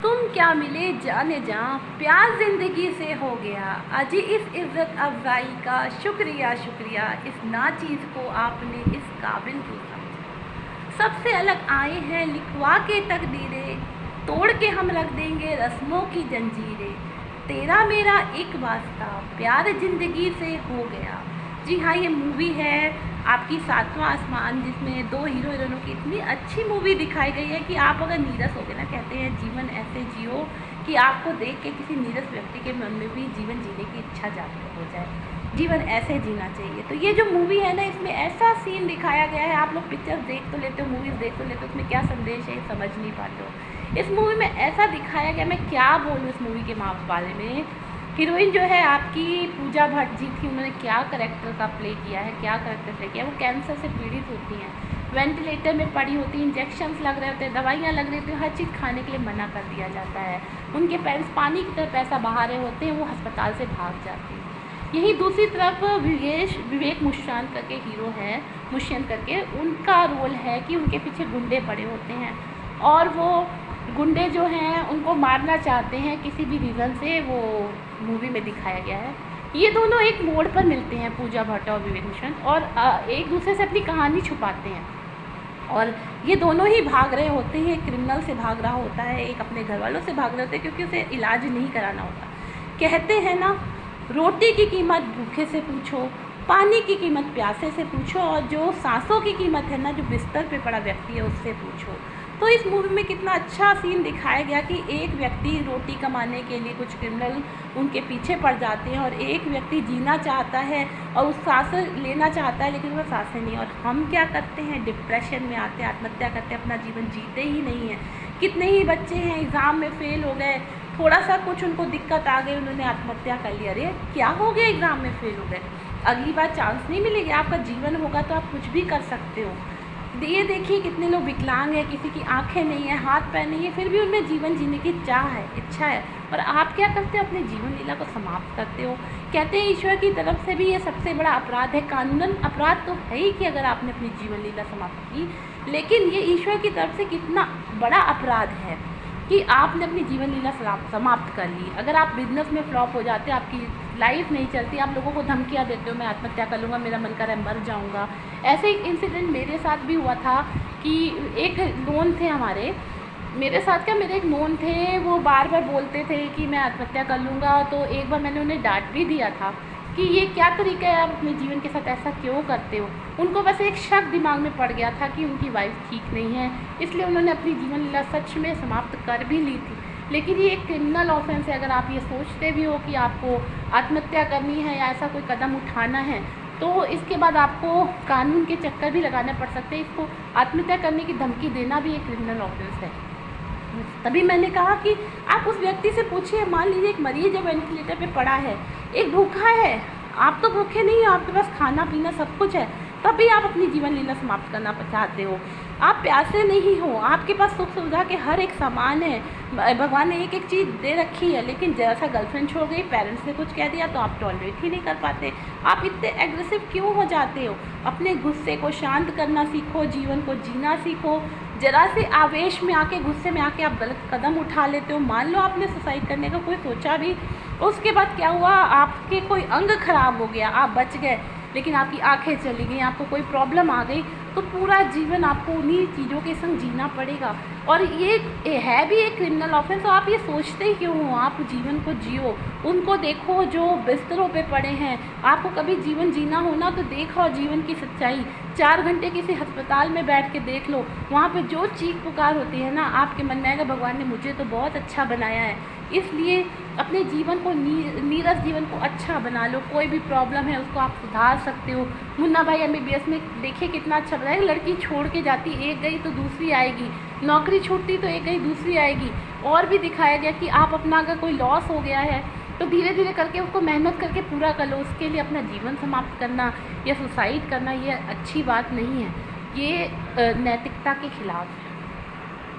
तुम क्या मिले जाने जा, प्यार जिंदगी से हो गया। अजी इस इज्जत अफजाई का शुक्रिया शुक्रिया, इस नाचीज़ को आपने इस काबिल क्यों समझा। सबसे अलग आए हैं लिखवा के तकदीरें, तोड़ के हम रख देंगे रस्मों की जंजीरें। तेरा मेरा एक वास्ता, प्यार जिंदगी से हो गया। जी हाँ, ये मूवी है आपकी सातवां आसमान, जिसमें दो हीरो हीरोइनों की इतनी अच्छी मूवी दिखाई गई है कि आप अगर नीरस हो गए ना, कहते हैं जीवन ऐसे जियो कि आपको देख के किसी नीरस व्यक्ति के मन में भी जीवन जीने की इच्छा जागृत हो जाए। जीवन ऐसे जीना चाहिए। तो ये जो मूवी है ना, इसमें ऐसा सीन दिखाया गया है, आप लोग पिक्चर्स देख तो लेते हो, मूवीज़ देख तो लेते हो, उसमें क्या संदेश है समझ नहीं पाते हो। इस मूवी में ऐसा दिखाया गया, मैं क्या बोलूँ इस मूवी के बारे में। हीरोइन जो है आपकी पूजा भट्ट जी थी, उन्होंने क्या करेक्टर का प्ले किया है, क्या करेक्टर प्ले किया है। वो कैंसर से पीड़ित होती हैं, वेंटिलेटर में पड़ी होती हैं, इंजेक्शंस लग रहे होते हैं, दवाइयाँ लग रही होती हैं, हर चीज़ खाने के लिए मना कर दिया जाता है। उनके पेरेंट्स पानी की तरह पैसा बहा रहे होते हैं, वो अस्पताल से भाग जाती हैं। यहीं दूसरी तरफ विवेक मुश्रान करके हीरो है, मुश्यन करके, उनका रोल है कि उनके पीछे गुंडे पड़े होते हैं और वो गुंडे जो हैं उनको मारना चाहते हैं किसी भी रीज़न से, वो मूवी में दिखाया गया है। ये दोनों एक मोड़ पर मिलते हैं, पूजा भट्ट और विवेक मुश्रान, और एक दूसरे से अपनी कहानी छुपाते हैं। और ये दोनों ही भाग रहे होते हैं, क्रिमिनल से भाग रहा होता है, एक अपने घर वालों से भाग रहे होते हैं क्योंकि उसे इलाज नहीं कराना होता। कहते हैं ना, रोटी की कीमत भूखे से पूछो, पानी की कीमत प्यासे से पूछो, और जो सांसों की कीमत है ना, जो बिस्तर पे पड़ा व्यक्ति है उससे पूछो। तो इस मूवी में कितना अच्छा सीन दिखाया गया कि एक व्यक्ति रोटी कमाने के लिए कुछ क्रिमिनल उनके पीछे पड़ जाते हैं, और एक व्यक्ति जीना चाहता है और उस सांसें लेना चाहता है लेकिन वह सांसें नहीं। और हम क्या करते हैं, डिप्रेशन में आते हैं, आत्महत्या करते हैं, अपना जीवन जीते ही नहीं हैं। कितने ही बच्चे हैं एग्ज़ाम में फेल हो गए, थोड़ा सा कुछ उनको दिक्कत आ गई, उन्होंने आत्महत्या कर लिया। अरे क्या हो गया, एग्ज़ाम में फेल हो गए, अगली बार चांस नहीं मिलेगी, आपका जीवन होगा तो आप कुछ भी कर सकते हो। ये देखिए कितने लोग विकलांग हैं, किसी की आंखें नहीं है, हाथ पैर नहीं है, फिर भी उनमें जीवन जीने की चाह है, इच्छा है, और आप क्या करते हो, अपने जीवन लीला को समाप्त करते हो। कहते हैं ईश्वर की तरफ से भी ये सबसे बड़ा अपराध है। कानूनन अपराध तो है ही कि अगर आपने अपनी जीवन लीला समाप्त की, लेकिन ये ईश्वर की तरफ से कितना बड़ा अपराध है कि आपने अपनी जीवन लीला समाप्त कर ली। अगर आप बिजनेस में फ्लॉप हो जाते, आपकी लाइफ नहीं चलती, आप लोगों को धमकियाँ देते हो, मैं आत्महत्या कर लूँगा, मेरा मन कर रहा है मर जाऊँगा। ऐसे एक इंसिडेंट मेरे साथ भी हुआ था कि एक नोन थे हमारे, मेरे साथ क्या, मेरे एक नोन थे, वो बार बार बोलते थे कि मैं आत्महत्या कर लूँगा। तो एक बार मैंने उन्हें डांट भी दिया था कि ये क्या तरीका है, आप अपने जीवन के साथ ऐसा क्यों करते हो। उनको बस एक शक दिमाग में पड़ गया था कि उनकी वाइफ ठीक नहीं है, इसलिए उन्होंने अपनी जीवन लीला सच में समाप्त कर भी ली थी। लेकिन ये एक क्रिमिनल ऑफेंस है। अगर आप ये सोचते भी हो कि आपको आत्महत्या करनी है या ऐसा कोई कदम उठाना है, तो इसके बाद आपको कानून के चक्कर भी लगाने पड़ सकते हैं। इसको आत्महत्या करने की धमकी देना भी एक क्रिमिनल ऑफेंस है। तभी मैंने कहा कि आप उस व्यक्ति से पूछिए, मान लीजिए एक मरीज है, वेंटिलेटर पे पड़ा है, एक भूखा है, आप तो भूखे नहीं हो, आपके पास खाना पीना सब कुछ है, तभी आप अपनी जीवन लीला समाप्त करना चाहते हो। आप प्यासे नहीं हो, आपके पास सुख सुविधा के हर एक सामान है, भगवान ने एक एक चीज़ दे रखी है, लेकिन जैसा गर्लफ्रेंड छोड़ गई, पेरेंट्स ने कुछ कह दिया तो आप टॉलरेट ही नहीं कर पाते। आप इतने एग्रेसिव क्यों हो जाते हो। अपने गुस्से को शांत करना सीखो, जीवन को जीना सीखो। ज़रा से आवेश में आके, गुस्से में आके आप गलत कदम उठा लेते हो। मान लो आपने सुसाइड करने का कोई सोचा भी, उसके बाद क्या हुआ, आपके कोई अंग खराब हो गया, आप बच गए, लेकिन आपकी आंखें चली गई, आपको कोई प्रॉब्लम आ गई, तो पूरा जीवन आपको उन्हीं चीज़ों के संग जीना पड़ेगा। और ये है भी एक क्रिमिनल ऑफेंस। तो आप ये सोचते ही क्यों हो, आप जीवन को जियो। उनको देखो जो बिस्तरों पे पड़े हैं, आपको कभी जीवन जीना हो ना, तो देखो जीवन की सच्चाई। 4 घंटे किसी अस्पताल में बैठ के देख लो, वहाँ पे जो चीख पुकार होती है ना, आपके मन में आएगा भगवान ने मुझे तो बहुत अच्छा बनाया है। इसलिए अपने जीवन को नीरस जीवन को अच्छा बना लो। कोई भी प्रॉब्लम है उसको आप सुधार सकते हो। मुन्ना भाई MBBS में देखिए कितना अच्छा बताया, लड़की छोड़ के जाती, एक गई तो दूसरी आएगी, नौकरी छूटती तो एक गई दूसरी आएगी। और भी दिखाया गया कि आप अपना अगर कोई लॉस हो गया है तो धीरे धीरे करके उसको मेहनत करके पूरा कर लो। उसके लिए अपना जीवन समाप्त करना या सुसाइड करना ये अच्छी बात नहीं है, ये नैतिकता के खिलाफ है।